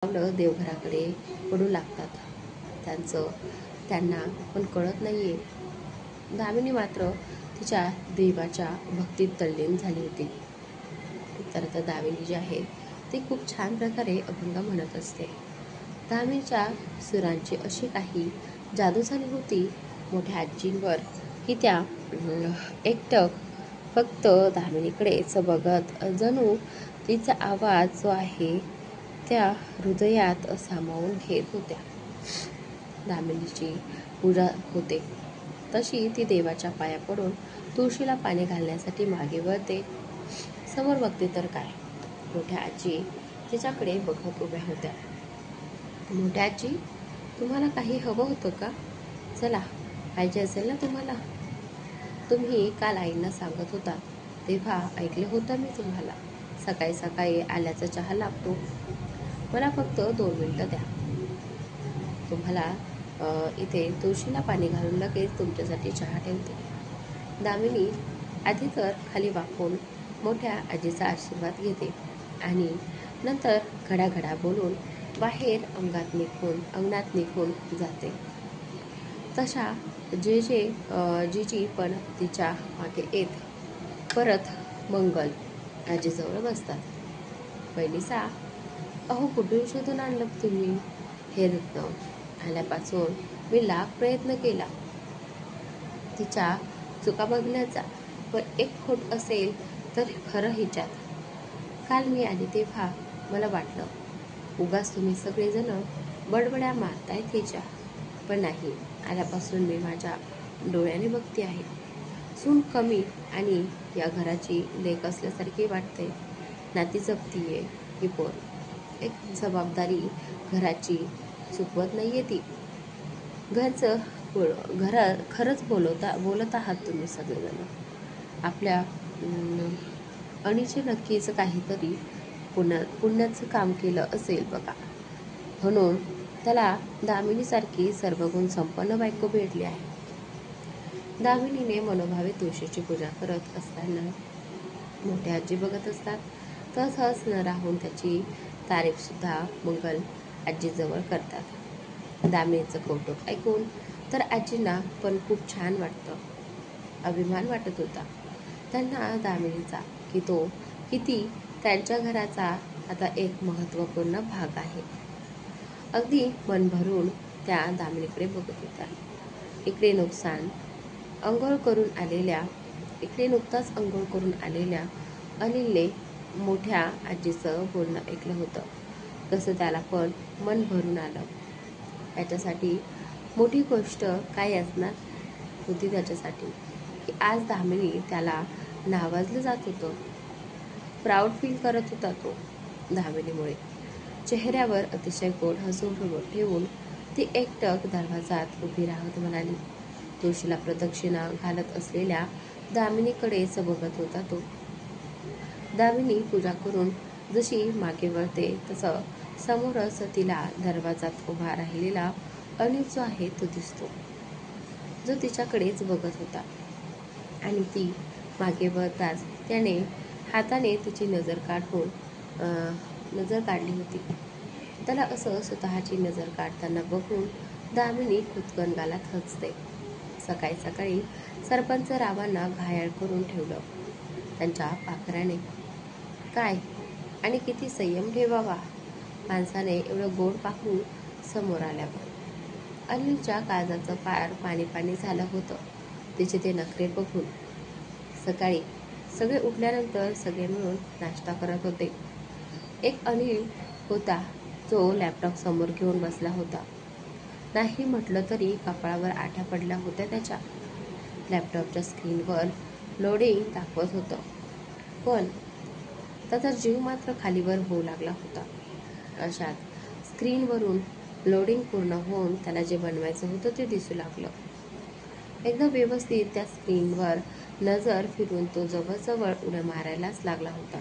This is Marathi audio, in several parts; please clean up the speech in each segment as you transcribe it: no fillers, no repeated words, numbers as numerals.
पावलं देवघराकडे पडू लागतात. त्यांना पण कळत नाहीये. दामिनी मात्र तिच्या देवाच्या भक्तीत तल्लीन झाली होती. तर आता दामिनी जी आहे ती खूप छान प्रकारे अभंग म्हणत असते. दामिनीच्या सुरांची अशी काही जादू झाली होती मोठ्या आजींवर की त्या एकटक फक्त दामिनीकडेच बघत जणू तिचा आवाज जो आहे त्या हृदयात सामावून घेत होत्या. दामिनीची पूजा होते तशी ती देवाच्या पाया पडून तुळशीला पाणी घालण्यासाठी मागे वळते. समोर बघते तर काय, मोठ्या आजी तिच्याकडे बघत उभ्या होत्या. मोठ्या आजी, तुम्हाला काही हवं होतं का? चला, पाहिजे असेल ना तुम्हाला? तुम्ही काल आईंना सांगत होता तेव्हा ऐकलं होतं मी तुम्हाला. सकाळी सकाळी आल्याचा चहा लागतो. मला फक्त 2 मिनिटं द्या. तुम्हाला इथे तुळशीला पाणी घालून लगेच तुमच्यासाठी चहा ठेवते. दामिनी आधी तर खाली वाकून मोठ्या आजीचा आशीर्वाद घेते आणि नंतर घडाघडा बोलून बाहेर अंगणात निघून जाते. तशा जीजी पण तिच्या मागे येते. परत मंगल आजीजवळ बसतात. पहिलीसा, अहो कुठून शोधून आणलं तुम्ही हे रत्न? आल्यापासून मी लाख प्रयत्न केला तिच्या चुका बघण्याचा, पण एक खोट असेल तर खरं हिच्यात. काल मी आली तेव्हा मला वाटलं उगाच तुम्ही सगळेजण बडबड्या मारतायत हिच्या, पण नाही, आल्यापासून मी माझ्या डोळ्याने बघते आहे. सून कमी आणि या घराची लेक असल्यासारखी वाटते. नाती जपतीये ही पोर. एक जबाबदारी घराची चुकवत नाहीये ती. खरंच बोलत आहात तुम्ही सगळेजण. आपल्या अणीचे नक्कीच काहीतरी पुण्याचं काम केलं असेल बघा, म्हणून त्याला दामिनीसारखी सर्वगुण संपन्न बायको भेटली आहे. दामिनीने मनोभावे तुळशीची पूजा करत असताना मोठ्या आजी बघत असतात. तसंच न राहून त्याची तारीफ सुद्धा मंगल आजीजवळ करतात. दामिनीचं कौतुक ऐकून तर आजींना पण खूप छान वाटतं. अभिमान वाटत होता त्यांना दामिनीचा की तो किती त्यांच्या घराचा आता एक महत्त्वपूर्ण भाग आहे. अगदी मन भरून त्या दामिनीकडे बघत होत्या. इकडे नुकताच अंघोळ करून आलेल्या अनिलने मोठ्या आजीचं बोलणं ऐकलं होतं. तसं त्याला पण मन भरून आलं. त्याच्यासाठी मोठी गोष्ट काय असणार होती त्याच्यासाठी की आज दामिनी त्याला नावाजलं जात होतं. प्राऊड फील करत होता तो दामिनीमुळे. चेहऱ्यावर अतिशय गोड हसू ठेवून ती एकटक दरवाजात उभी राहत म्हणाली. तुळशीला प्रदक्षिणा घालत असलेल्या दामिनीकडेच बघत होता तो. दामिनी पूजा करून जशी मागे वळते तसं समोरच तिला दरवाजात उभा राहिलेला अनिल जो आहे तो दिसतो, जो तिच्याकडेच बघत होता. आणि ती मागे वळताच त्याने हाताने तिची नजर काढली होती. त्याला असं स्वतःची नजर काढताना बघून दामिनी खुदकन गालात हसते. सकाळी सकाळी सरपंच रावांना घायाळ करून ठेवलं त्यांच्या पाखराने. काय आणि किती संयम ठेवावा माणसाने एवढं गोड पाखरू समोर आल्यावर. अनिलच्या काळजाचं पाणी झालं होतं तिचे ते नखरे बघून. सकाळी सगळे उठल्यानंतर सगळे मिळून नाश्ता करत होते. एक अनिल होता जो लॅपटॉप समोर घेऊन बसला होता. नाही म्हटलं तरी कपाळावर आठ्या पडल्या होत्या त्याच्या. लॅपटॉपच्या स्क्रीनवर लोडिंग दाखवत होतं, पण त्याचा जीव मात्र खालीवर होऊ लागला होता. अशात स्क्रीनवरून लोडिंग पूर्ण होऊन त्याला जे बनवायचं होतं ते दिसू लागलं. एकदा व्यवस्थित त्या स्क्रीनवर नजर फिरून तो जवळजवळ उड्या मारायलाच लागला होता.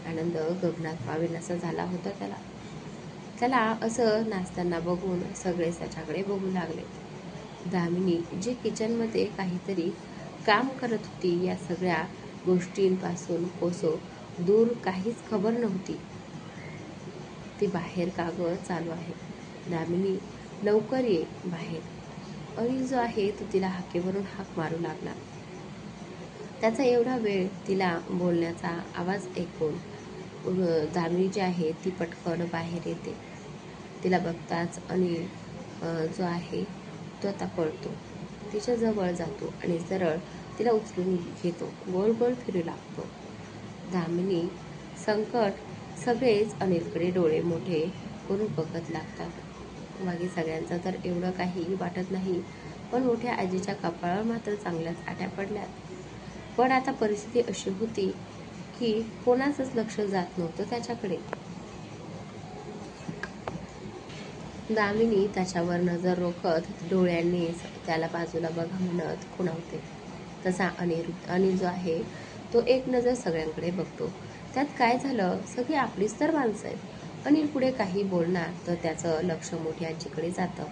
आनंद गगनात मावेनासा झाला होता त्याला असं नाचताना बघून सगळेच त्याच्याकडे बघू लागले. दामिनी जी किचनमध्ये काहीतरी काम करत होती या सगळ्या गोष्टींपासून कोसो दूर काहीच खबर नव्हती. ती बाहेर का गं चालू आहे. दामिनी लवकर ये बाहेर. अनिल जो आहे तो तिला हाकेवरून हाक मारू लागला. त्याचा एवढा वेळ तिला बोलण्याचा आवाज ऐकून दामिनी जी आहे ती पटकन बाहेर येते. तिला बघताच अनिल जो आहे तो आता पळतो. तिच्या जवळ जातो आणि सरळ तिला उचलून घेतो. गोल गोल फिरू लागतो. दामिनी संकट सगळेच अनिलकडे डोळे मोठे करून बघत लागतात. बाकी सगळ्यांचा तर एवढं काही वाटत नाही, पण मोठ्या आजीच्या कपाळावर मात्र चांगल्याच आट्या पडल्यात. पण आता परिस्थिती अशी होती की कोणाचंच लक्ष जात नव्हतं त्याच्याकडे. दामिनी त्याच्यावर नजर रोखत डोळ्यांनीच त्याला बाजूला बघा म्हणत खुणावते. तसा अनिल जो आहे तो एक नजर सगळ्यांकडे बघतो. त्यात काय झालं, सगळी आपलीच तर माणसं आहेत. अनिल पुढे काही बोलणार तर त्याचं लक्ष मोठ्या आजीकडे जातं,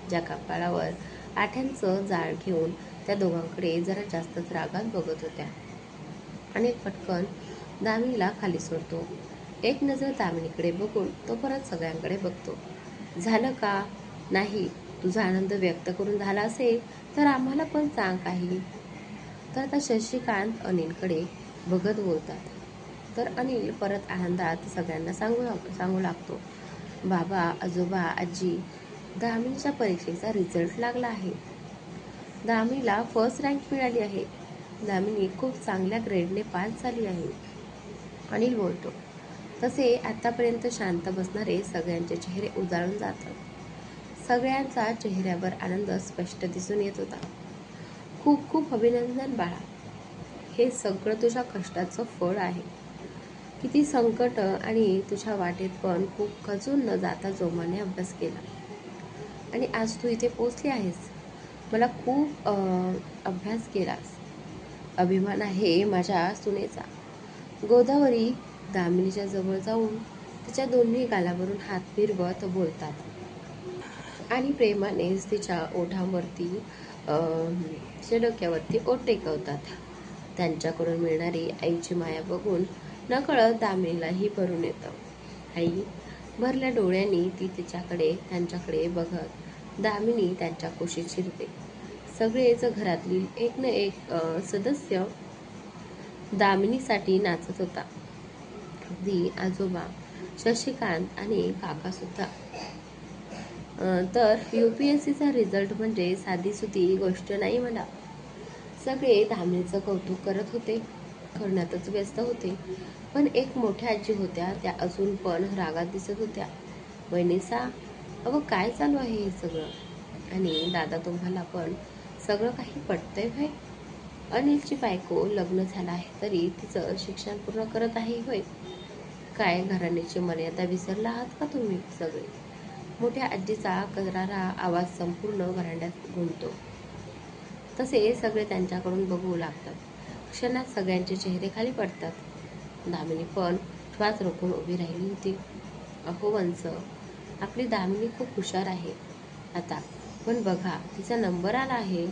ज्या कपाळावर आठ्यांचं जाळ घेऊन त्या दोघांकडे जरा जास्तच रागात बघत होत्या. अनिल पटकन दामिनीला खाली सोडतो. एक नजर दामिनीकडे बघून तो परत सगळ्यांकडे बघतो. झालं का नाही? तुझा आनंद व्यक्त करून झाला असेल तर आम्हाला पण सांग काही. तर आता शशिकांत अनिलकडे बघत बोलतात. तर अनिल परत आनंदात सगळ्यांना सांगू लागतो, बाबा, आजोबा, आजी, दामिनीच्या परीक्षेचा रिझल्ट लागला आहे. दामिनीला फर्स्ट रँक मिळाली आहे. दामिनी खूप चांगल्या ग्रेडने पास झाली आहे. अनिल बोलतो. तसे आतापर्यंत शांत बसणारे सगळ्यांचे चेहरे उजाळून जातात. सगळ्यांचा चेहऱ्यावर आनंद स्पष्ट दिसून येत होता. खूप खूप अभिनंदन बाळा. हे सगळं तुझ्या कष्टाचं फळ आहे. किती संकट आणि तुझ्या वाटेत पण खूप खचून न जाता जोमाने अभ्यास केला आणि आज तू इथे पोचली आहेस. मला खूप अभ्यास केलास. अभिमान आहे माझ्या सुनेचा. गोदावरी दामिनीच्या जवळ जाऊन तिच्या दोन्ही गालावरून हात फिरवत बोलतात आणि प्रेमानेच तिच्या ओठांवरती तिच्या डोक्यावरती ओठ टेकवतात. त्यांच्याकडून मिळणारी आईची माया बघून नकळत दामिनीलाही भरून येतं. आई भरल्या डोळ्यांनी ती त्यांच्याकडे बघत दामिनी त्यांच्या कुशीत शिरते. सगळेच घरातील एक न एक सदस्य दामिनीसाठी नाचत होता. अगदी आजोबा, शशिकांत आणि काका सुद्धा. तर UPSCचा रिझल्ट म्हणजे साधीसुधी गोष्ट नाही म्हणा. सगळे दामिनीचं कौतुक करण्यातच व्यस्त होते. पण एक मोठ्या आजी होत्या, त्या अजून पण रागात दिसत होत्या. वहिनीसा, अहो काय चालू आहे हे सगळं? आणि दादा, तुम्हाला पण सगळं काही पटतंय व्हय? अनिलची बायको लग्न झालं आहे तरी तिचं शिक्षण पूर्ण करत आहे होय? काय घराण्याची मर्यादा विसरला आहात का तुम्ही सगळे? मोठ्या आजीचा करारा आवाज संपूर्ण व्हरांड्यात घुमतो. तसे सगळे त्यांच्याकडून बघू लागतात. क्षणात सगळ्यांचे चेहरे खाली पडतात. दामिनी पण श्वास रोखून उभी राहिली होती. अहो वंश, आपली दामिनी खूप हुशार आहे आता, पण बघा तिचा नंबर आला आहे.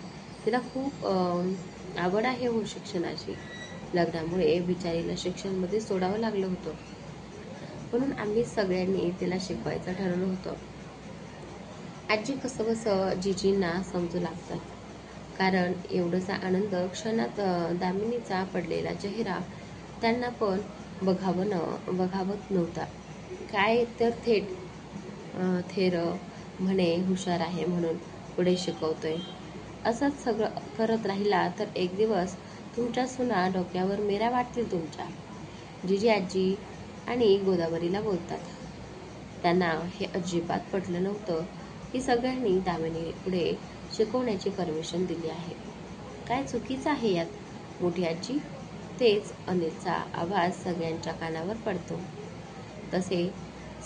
तिला खूप आवड आहे हो शिक्षणाची. लग्नामुळे बिचारीला शिक्षणमध्ये सोडावं लागलं होतं, म्हणून आम्ही सगळ्यांनी तिला शिकवायचं ठरवलं होतं. आजी कसं जीजींना समजू लागतात, कारण एवढासा आनंद क्षणात दामिनीचा पडलेला चेहरा त्यांना पण बघावत नव्हता. काय तर थेर म्हणे हुशार आहे म्हणून पुढे शिकवतोय. असंच सगळं करत राहिला तर एक दिवस तुमच्या सुना डोक्यावर मेरा वाटतील तुमच्या. जीजी आजी आणि गोदावरीला बोलतात. त्यांना हे अजिबात पटलं नव्हतं की सगळ्यांनी दामिनी पुढे शिकवण्याची परमिशन दिली आहे. काय चुकीचं आहे यात मोठी आजी? तेच अनिलचा आवाज सगळ्यांच्या कानावर पडतो. तसे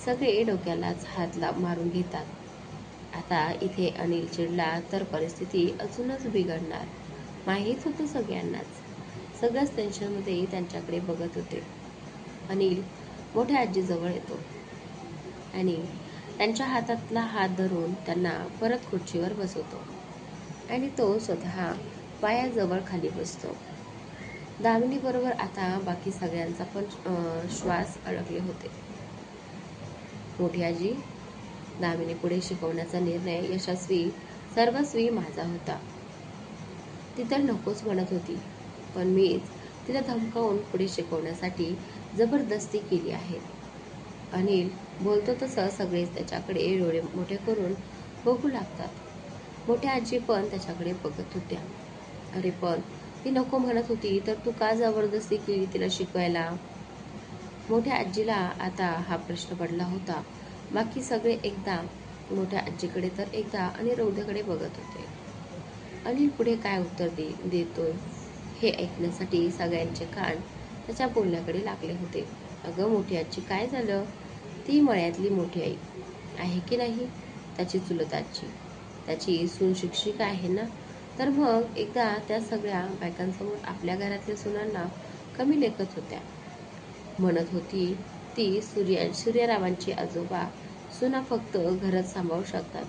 सगळे डोक्यालाच हात मारून घेतात. आता इथे अनिल चिडला तर परिस्थिती अजूनच बिघडणार माहीत होतं सगळ्यांनाच. सगळ्याच टेन्शनमध्ये त्यांच्याकडे बघत होते. अनिल मोठ्या आजीजवळ येतो आणि त्यांच्या हातातला हात धरून त्यांना परत खुर्चीवर बसवतो आणि तो स्वतः पायाजवळ खाली बसतो. दामिनीबरोबर आता बाकी सगळ्यांचा पण श्वास अडकले होते. मोठी आजी, दामिनी पुढे शिकवण्याचा निर्णय यशस्वी सर्वस्वी माझा होता. ती तर नकोच म्हणत होती, पण मीच तिला धमकावून पुढे शिकवण्यासाठी जबरदस्ती केली आहे. अनिल बोलतो तसं सगळेच त्याच्याकडे डोळे मोठे करून बघू लागतात. मोठ्या आजी पण त्याच्याकडे बघत होत्या. अरे पण ती नको म्हणत होती तर तू का जबरदस्ती केली तिला शिकवायला? मोठ्या आजीला आता हा प्रश्न पडला होता. बाकी सगळे एकदा मोठ्या आजीकडे तर एकदा आणि रौद्याकडे बघत होते. अनिल पुढे काय उत्तर देतोय हे ऐकण्यासाठी सगळ्यांचे कान त्याच्या बोलण्याकडे लागले होते. अगं मोठी आजी, काय झालं? ती मळ्यातली मोठी आई आहे की नाही, त्याची चुलत आजी, त्याची सून शिक्षिका आहे ना, तर मग एकदा त्या सगळ्या बायकांसमोर आपल्या घरातल्या सुनांना कमी लेखत होत्या. म्हणत होती ती सूर्यरावांची आजोबा सुना फक्त घरात सांभाळू शकतात,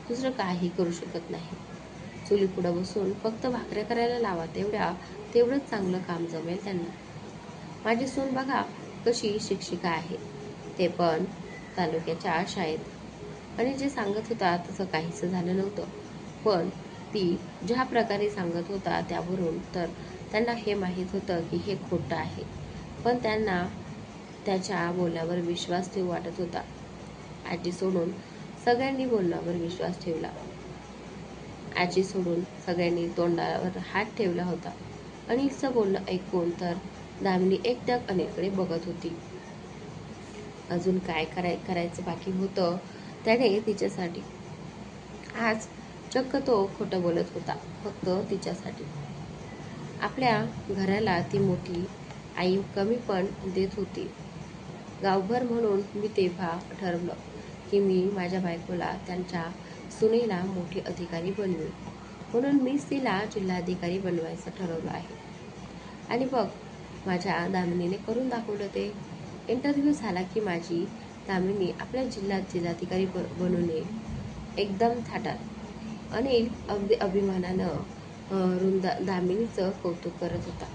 दुसरं काही करू शकत नाही. चुलीपुढं बसून फक्त भाकऱ्या करायला लावा, तेवढंच चांगलं काम जमेल त्यांना. माझी सून बघा कशी शिक्षिका आहे, ते पण तालुक्याच्या शाळेत. आणि जे सांगत होता तसं काहीच झालं नव्हतं, पण ती ज्या प्रकारे सांगत होता त्यावरून तर त्यांना हे माहीत होतं की हे खोटं आहे, पण त्यांना त्याच्या बोलण्यावर विश्वास ठेवू वाटत होता. आजी सोडून सगळ्यांनी बोलण्यावर विश्वास ठेवला. आजी सोडून सगळ्यांनी तोंडावर हात ठेवला होता. अनिलचं बोलणं ऐकून तर दामिनी एकटक अनिलकडे बघत होती. अजून काय करायचं बाकी होतं त्याने तिच्यासाठी. आज चक्क तो खोटं बोलत होता, फक्त तिच्यासाठी. आपल्या घराला ती मोठी आई कमी पण देत होती. गावभर म्हणून मी तेव्हा ठरवलं की मी माझ्या बायकोला त्यांच्या सुनेला मोठी अधिकारी बनवी, म्हणून मीच तिला जिल्हाधिकारी बनवायचं ठरवलं आहे. आणि बघ माझ्या दामिनीने करून दाखवलं ते. इंटरव्ह्यू झाला की माझी दामिनी आपल्या जिल्हाधिकारी बनून येईल, एकदम थाटात. अनिल अगदी अभिमानानं दामिनीचं कौतुक करत होता.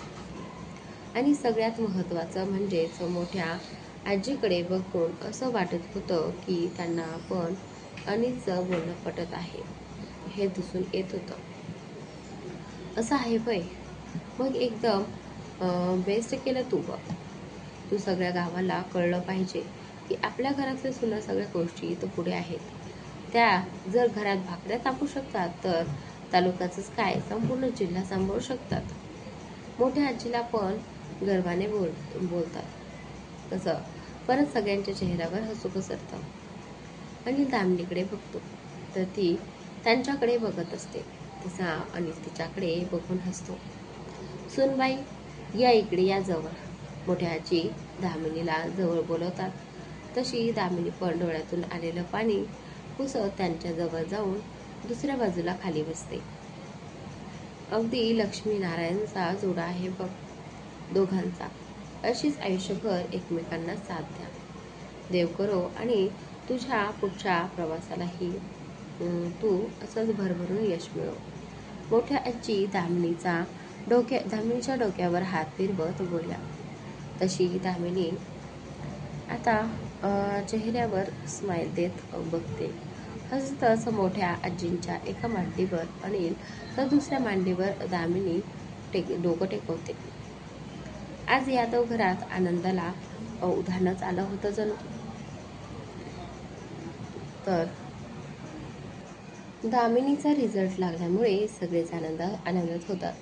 आणि सगळ्यात महत्त्वाचं म्हणजेच मोठ्या आजीकडे बघून असं वाटत होतं की त्यांना पण अनिलचं बोलणं पटत आहे, हे दिसून येत होतं. असं आहे होय, मग एकदम बेस्ट केलं तू. बघ, तू सगळ्या गावाला कळलं पाहिजे की आपल्या घरातल्या सुना सगळ्या गोष्टी इथं पुढे आहेत. त्या जर घरात भाकऱ्या तापू शकतात तर तालुक्याचंच काय संपूर्ण जिल्हा सांभाळू शकतात. मोठ्या आजीला पण गर्वाने बोलतात तसं परत सगळ्यांच्या चेहऱ्यावर हसू पसरतं. अनिल दामिनीकडे बघतो तर ती त्यांच्याकडे बघत असते. तसा अनिल तिच्याकडे बघून हसतो. सुनबाई, या इकडे, या जवळ. मोठ्या आजी दामिनीला जवळ बोलवतात. तशी दामिनी पण डोळ्यातून आलेलं पाणी पुसत त्यांच्या जवळ जाऊन दुसऱ्या बाजूला खाली बसते. अगदी लक्ष्मी नारायणचा जोडा आहे बघ दोघांचा. अशीच आयुष्यभर एकमेकांना साथ द्या. देव करो आणि तुझ्या पुढच्या प्रवासालाही तू असंच भरभरून यश मिळव. मोठ्या आजी दामिनीच्या डोक्यावर हात फिरवत बोलल्या. तशी दामिनी आता चेहऱ्यावर स्माईल देत बघते. हसतच मोठ्या आजींच्या एका मांडीवर अनिल तर दुसऱ्या मांडीवर दामिनी डोकं टेकवते. आज यादव घरात आनंदाला उधाणच आलं होतं जणू. तर दामिनीचा रिझल्ट लागल्यामुळे सगळेच आनंदात होतात.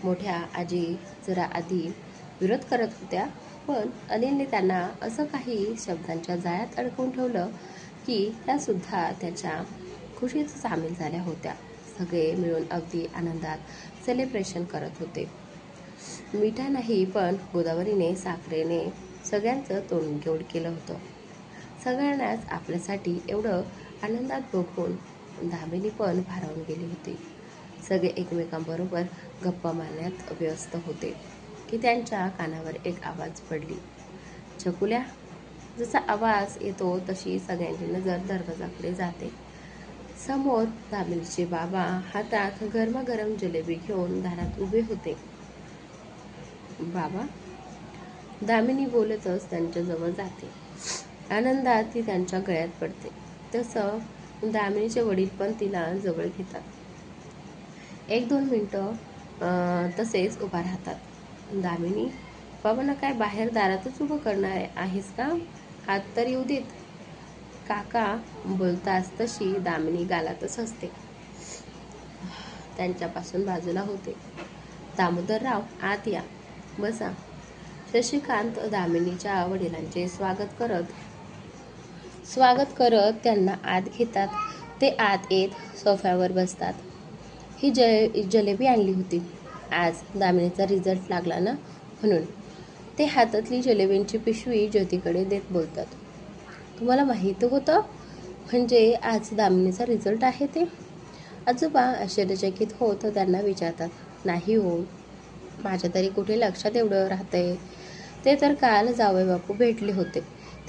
मोठ्या आजी जरा आधी विरोध करत होत्या, पण अनिलने त्यांना असं काही शब्दांच्या जाळ्यात अडकवून ठेवलं की त्या सुद्धा त्याच्या खुशीत सामील झाल्या होत्या. सगळे मिळून अगदी आनंदात सेलिब्रेशन करत होते. मिठा नाही पण गोदावरीने साखरेने सगळ्यांचं तोंड गोड केलं होतं. सगळ्यांनाच आपल्यासाठी एवढं आनंदात बघून दामिनी पण भारावून गेली होती. सगळे एकमेकांबरोबर गप्पा मारण्यात व्यस्त होते की त्यांच्या कानावर एक आवाज पडली. छकुल्या. जसा आवाज येतो तशी सगळ्यांची नजर दरवाजाकडे जाते. समोर दामिनीचे बाबा हातात गरमागरम जलेबी घेऊन दारात उभे होते. बाबा. दामिनी बोलतच त्यांच्याजवळ जाते. आनंदात ती त्यांच्या गळ्यात पडते. तसं दामिनीचे वडील पण तिला जवळ घेतात. 1-2 मिनिटं तसेच उभा राहतात. दामिनी, बाबांना काय बाहेर दारातच उभं करणार आहेस का? हात तर येऊ देत. काका बोलताच तशी दामिनी गालातच हसते. त्यांच्यापासून बाजूला होते. दामोदरराव, आत या, बसा. शशिकांत दामिनीच्या वडिलांचे स्वागत करत त्यांना आत घेतात. ते आत येत सोफ्यावर बसतात. ही जलेबी आणली होती आज. दामिनीचा रिझल्ट लागला ना म्हणून. ते हातातली जलेबींची पिशवी ज्योतीकडे देत बोलतात. तुम्हाला माहीत होतं म्हणजे आज दामिनीचा रिझल्ट आहे ते? आजोबा आश्चर्यचकित होत त्यांना विचारतात. नाही हो, माझ्या तरी कुठे लक्षात एवढं राहतंय. ते तर काल जावईबापू भेटले होते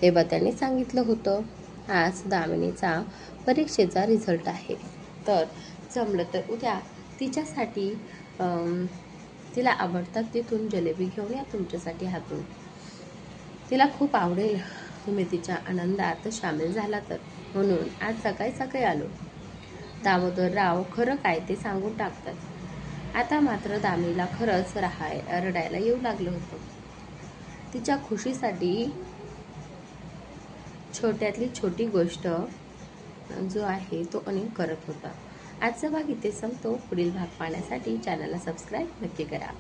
तेव्हा त्यांनी सांगितलं होतं. आज दामिनीचा परीक्षेचा रिझल्ट आहे. तर जमलं तर उद्या तिच्यासाठी तिला आवडतात तिथून जलेबी घेऊन या तुमच्यासाठी हातून. तिला खूप आवडेल तुम्ही तिच्या आनंदात सामील झाला तर, म्हणून आज सकाळी सकाळी आलो. दामोदरराव खरं काय ते सांगून टाकतात. आता मात्र दामिनीला खरंच रडायला येऊ लागलं होतं. तिच्या खुशीसाठी छोट्यातली छोटी गोष्ट जो आहे तो अनिल करत होता. आजचा भाग इथे संपतो. पुढील भाग पाहण्यासाठी चॅनलला सबस्क्राईब नक्की करा.